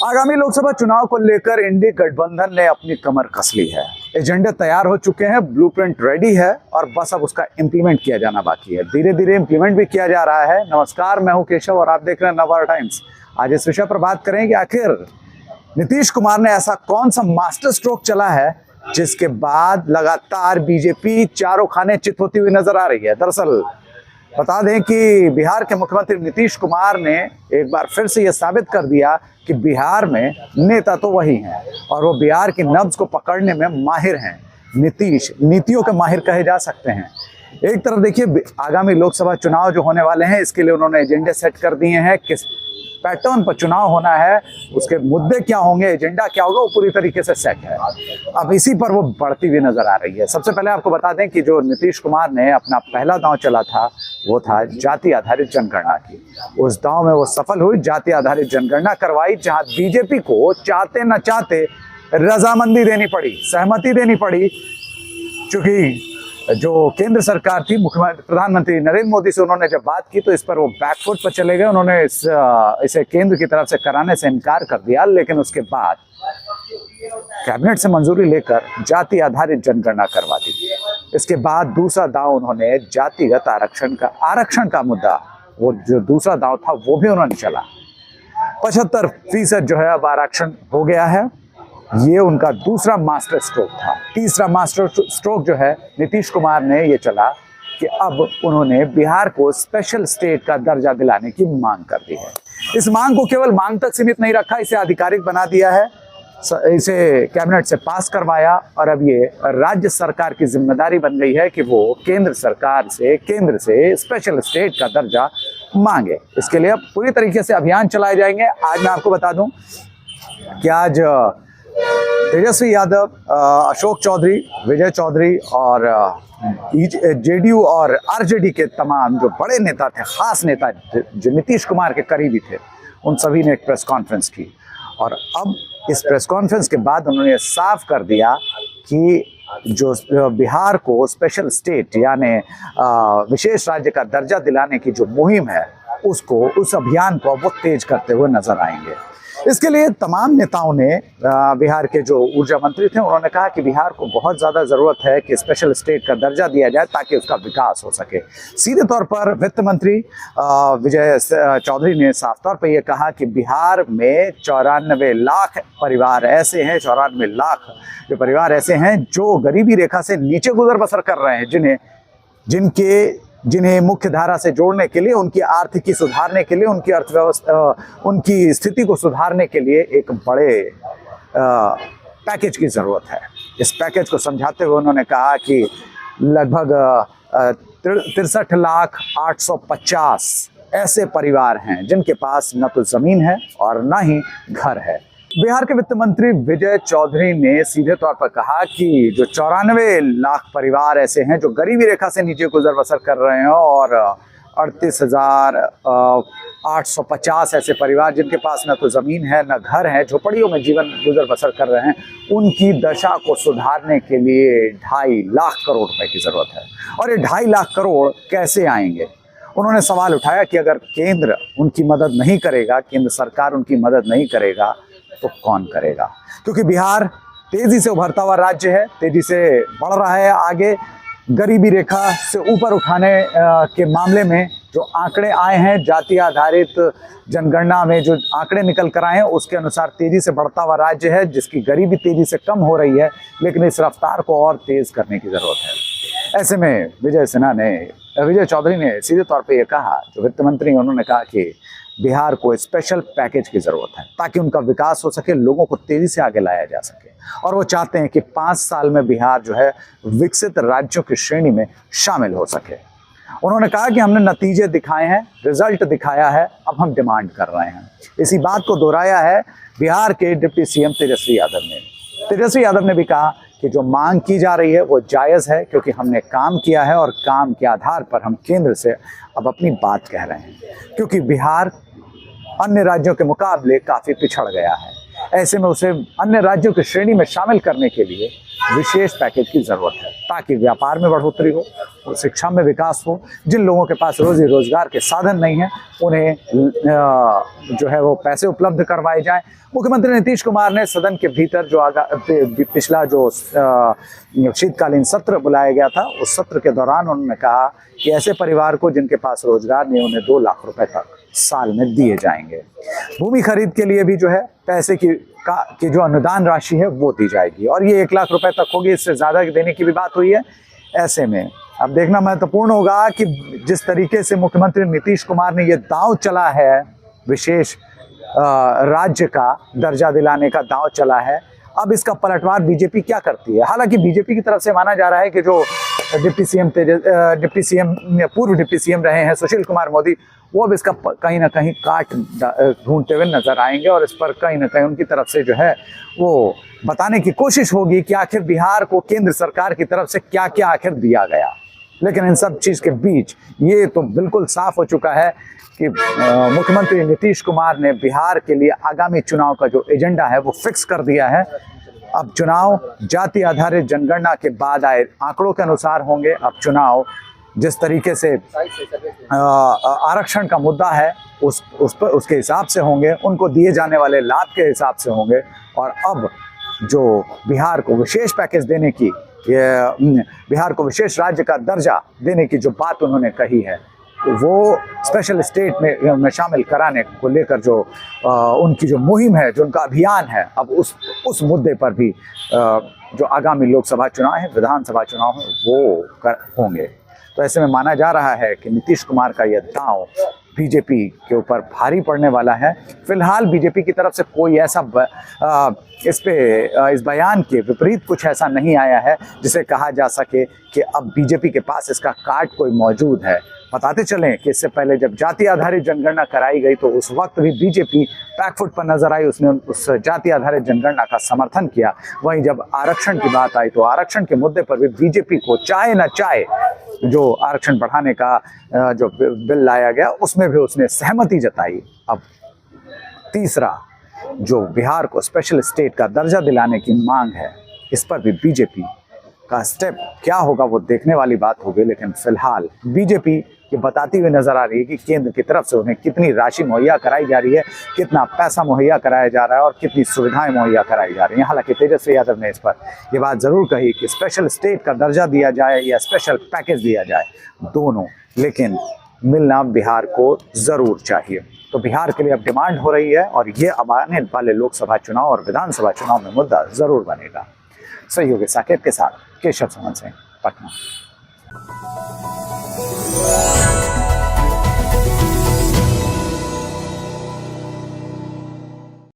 आगामी लोकसभा चुनाव को लेकर इंडी गठबंधन ने अपनी कमर कस ली है। एजेंडे तैयार हो चुके हैं, ब्लूप्रिंट रेडी है और बस अब उसका इंप्लीमेंट किया जाना बाकी है। धीरे धीरे इंप्लीमेंट भी किया जा रहा है। नमस्कार, मैं हूं केशव और आप देख रहे हैं नवभारत टाइम्स। आज इस विषय पर बात करें कि आखिर नीतीश कुमार ने ऐसा कौन सा मास्टर स्ट्रोक चला है जिसके बाद लगातार बीजेपी चारों खाने चित होती हुई नजर आ रही है। दरअसल बता दें कि बिहार के मुख्यमंत्री नीतीश कुमार ने एक बार फिर से यह साबित कर दिया कि बिहार में नेता तो वही हैं और वो बिहार की नब्ज को पकड़ने में माहिर हैं। नीतीश नीतियों के माहिर कहे जा सकते हैं। एक तरफ देखिए, आगामी लोकसभा चुनाव जो होने वाले हैं इसके लिए उन्होंने एजेंडे सेट कर दिए हैं। किस पैटर्न पर चुनाव होना है, उसके मुद्दे क्या होंगे, एजेंडा क्या होगा, वो पूरी तरीके से सेट है। अब इसी पर वो बढ़ती हुई नजर आ रही है। सबसे पहले आपको बता दें कि जो नीतीश कुमार ने अपना पहला दांव चला था वो था जाति आधारित जनगणना की। उस दांव में वो सफल हुई, जाति आधारित जनगणना करवाई, जहां बीजेपी को चाहते न चाहते रजामंदी देनी पड़ी, सहमति देनी पड़ी, क्योंकि जो केंद्र सरकार थी, मुख्यमंत्री प्रधानमंत्री नरेंद्र मोदी से उन्होंने जब बात की तो इस पर वो बैकफुट पर चले गए। उन्होंने इसे केंद्र की तरफ से कराने से इनकार कर दिया, लेकिन उसके बाद कैबिनेट से मंजूरी लेकर जाति आधारित जनगणना करवा दी। इसके बाद दूसरा दांव उन्होंने जातिगत आरक्षण का मुद्दा, वो जो दूसरा दांव था वो भी उन्होंने चला। 75% जो है अब आरक्षण हो गया है। ये उनका दूसरा मास्टर स्ट्रोक था। तीसरा मास्टर स्ट्रोक जो है नीतीश कुमार ने ये चला कि अब उन्होंने बिहार को स्पेशल स्टेट का दर्जा दिलाने की मांग कर दी है। इस मांग को केवल मांग तक सीमित नहीं रखा, इसे आधिकारिक बना दिया है, इसे कैबिनेट से पास करवाया और अब ये राज्य सरकार की जिम्मेदारी बन गई है कि वो केंद्र से स्पेशल स्टेट का दर्जा मांगे। इसके लिए अब पूरी तरीके से अभियान चलाए जाएंगे। आज मैं आपको बता दूं कि आज तेजस्वी यादव, अशोक चौधरी, विजय चौधरी और जेडीयू और आरजेडी के तमाम जो बड़े नेता थे, खास नेता जो नीतीश कुमार के करीबी थे, उन सभी ने एक प्रेस कॉन्फ्रेंस की और अब इस प्रेस कॉन्फ्रेंस के बाद उन्होंने साफ कर दिया कि जो बिहार को स्पेशल स्टेट यानी विशेष राज्य का दर्जा दिलाने की जो मुहिम है उस अभियान को वो तेज करते हुए नजर आएंगे। इसके लिए तमाम नेताओं ने, बिहार के जो ऊर्जा मंत्री थे उन्होंने कहा कि बिहार को बहुत ज़्यादा ज़रूरत है कि स्पेशल स्टेट का दर्जा दिया जाए ताकि उसका विकास हो सके। सीधे तौर पर वित्त मंत्री विजय चौधरी ने साफ तौर पर यह कहा कि बिहार में 94 लाख परिवार ऐसे हैं, 94 लाख जो परिवार ऐसे हैं जो गरीबी रेखा से नीचे गुजर बसर कर रहे हैं, जिन्हें मुख्य धारा से जोड़ने के लिए, उनकी आर्थिकी सुधारने के लिए, उनकी अर्थव्यवस्था, उनकी स्थिति को सुधारने के लिए एक बड़े पैकेज की ज़रूरत है। इस पैकेज को समझाते हुए उन्होंने कहा कि लगभग 63,850,000 ऐसे परिवार हैं जिनके पास न तो ज़मीन है और न ही घर है। बिहार के वित्त मंत्री विजय चौधरी ने सीधे तौर पर कहा कि जो 94 लाख परिवार ऐसे हैं जो गरीबी रेखा से नीचे गुजर बसर कर रहे हैं और 38,850 ऐसे परिवार जिनके पास न तो ज़मीन है न घर है, झोपड़ियों में जीवन गुजर बसर कर रहे हैं, उनकी दशा को सुधारने के लिए 2.5 लाख करोड़ रुपए की ज़रूरत है। और ये 2.5 लाख करोड़ कैसे आएंगे? उन्होंने सवाल उठाया कि अगर केंद्र उनकी मदद नहीं करेगा, केंद्र सरकार उनकी मदद नहीं करेगा तो कौन करेगा? क्योंकि बिहार तेजी से उभरता हुआ राज्य है, तेजी से बढ़ रहा है आगे। गरीबी रेखा से ऊपर उठाने के मामले में जो आंकड़े आए हैं, जाति आधारित जनगणना में जो आंकड़े निकल कर आए हैं उसके अनुसार तेजी से बढ़ता हुआ राज्य है जिसकी गरीबी तेजी से कम हो रही है, लेकिन इस रफ्तार को और तेज करने की जरूरत है। ऐसे में विजय चौधरी ने सीधे तौर पर यह कहा, जो वित्त मंत्री उन्होंने कहा कि बिहार को स्पेशल पैकेज की ज़रूरत है ताकि उनका विकास हो सके, लोगों को तेज़ी से आगे लाया जा सके। और वो चाहते हैं कि 5 साल में बिहार जो है विकसित राज्यों की श्रेणी में शामिल हो सके। उन्होंने कहा कि हमने नतीजे दिखाए हैं, रिजल्ट दिखाया है, अब हम डिमांड कर रहे हैं। इसी बात को दोहराया है बिहार के डिप्टी सीएम तेजस्वी यादव ने। तेजस्वी यादव ने भी कहा कि जो मांग की जा रही है वो जायज़ है, क्योंकि हमने काम किया है और काम के आधार पर हम केंद्र से अब अपनी बात कह रहे हैं, क्योंकि बिहार अन्य राज्यों के मुकाबले काफ़ी पिछड़ गया है। ऐसे में उसे अन्य राज्यों की श्रेणी में शामिल करने के लिए विशेष पैकेज की ज़रूरत है। ताकि व्यापार में बढ़ोतरी हो, शिक्षा में विकास हो। जिन लोगों के पास रोजी रोजगार के साधन नहीं है उन्हें जो है वो पैसे उपलब्ध करवाए जाएं। मुख्यमंत्री नीतीश कुमार ने सदन के भीतर जो पिछला जो शीतकालीन सत्र बुलाया गया था, उस सत्र के दौरान उन्होंने कहा कि ऐसे परिवार को जिनके पास रोजगार नहीं, उन्हें 2 लाख रुपए तक साल में दिए जाएंगे। भूमि खरीद के लिए भी जो है पैसे की जो अनुदान राशि है वो दी जाएगी और ये 1 लाख रुपए तक होगी, इससे ज्यादा देने की भी बात हुई है। ऐसे में अब देखना महत्वपूर्ण होगा कि जिस तरीके से मुख्यमंत्री नीतीश कुमार ने ये दांव चला है, विशेष राज्य का दर्जा दिलाने का दांव चला है, अब इसका पलटवार बीजेपी क्या करती है। हालांकि बीजेपी की तरफ से माना जा रहा है कि जो पूर्व डिप्टी सीएम रहे हैं सुशील कुमार मोदी, वो अब इसका कहीं ना कहीं काट ढूंढते हुए नजर आएंगे और इस पर कहीं ना कहीं उनकी तरफ से जो है वो बताने की कोशिश होगी कि आखिर बिहार को केंद्र सरकार की तरफ से क्या क्या आखिर दिया गया। लेकिन इन सब चीज के बीच ये तो बिल्कुल साफ हो चुका है कि मुख्यमंत्री नीतीश कुमार ने बिहार के लिए आगामी चुनाव का जो एजेंडा है वो फिक्स कर दिया है। अब चुनाव जाति आधारित जनगणना के बाद आए आंकड़ों के अनुसार होंगे। अब चुनाव जिस तरीके से आरक्षण का मुद्दा है उसके हिसाब से होंगे, उनको दिए जाने वाले लाभ के हिसाब से होंगे। और अब जो बिहार को विशेष पैकेज देने की, बिहार को विशेष राज्य का दर्जा देने की जो बात उन्होंने कही है, वो स्पेशल स्टेट में शामिल कराने को लेकर जो उनकी जो मुहिम है, जो उनका अभियान है, अब उस मुद्दे पर भी जो आगामी लोकसभा चुनाव है, विधानसभा चुनाव है, वो होंगे। तो ऐसे में माना जा रहा है कि नीतीश कुमार का यह दांव बीजेपी के ऊपर भारी पड़ने वाला है। फिलहाल बीजेपी की तरफ से कोई ऐसा इस बयान के विपरीत कुछ ऐसा नहीं आया है जिसे कहा जा सके कि अब बीजेपी के पास इसका कार्ड कोई मौजूद है। बताते चलें कि इससे पहले जब जाति आधारित जनगणना कराई गई तो उस वक्त भी बीजेपी बैकफुट पर नजर आई, उसने उस जाति आधारित जनगणना का समर्थन किया। वहीं जब आरक्षण की बात आई तो आरक्षण के मुद्दे पर भी बीजेपी को चाहे न चाहे जो आरक्षण बढ़ाने का जो बिल लाया गया उसमें भी उसने सहमति जताई। अब तीसरा जो बिहार को स्पेशल स्टेट का दर्जा दिलाने की मांग है, इस पर भी बीजेपी का स्टेप क्या होगा वो देखने वाली बात होगी। लेकिन फिलहाल बीजेपी ये बताती हुई नजर आ रही है कि केंद्र की तरफ से उन्हें कितनी राशि मुहैया कराई जा रही है, कितना पैसा मुहैया कराया जा रहा है और कितनी सुविधाएं मुहैया कराई जा रही हैं। हालांकि तेजस्वी यादव ने इस पर यह बात जरूर कही कि स्पेशल स्टेट का दर्जा दिया जाए या स्पेशल पैकेज दिया जाए, दोनों, लेकिन मिलना बिहार को जरूर चाहिए। तो बिहार के लिए अब डिमांड हो रही है और ये अब आने वाले लोकसभा चुनाव और विधानसभा चुनाव में मुद्दा जरूर बनेगा। सहयोगी साकेत के साथ केशव सुमन सिंह, पटना।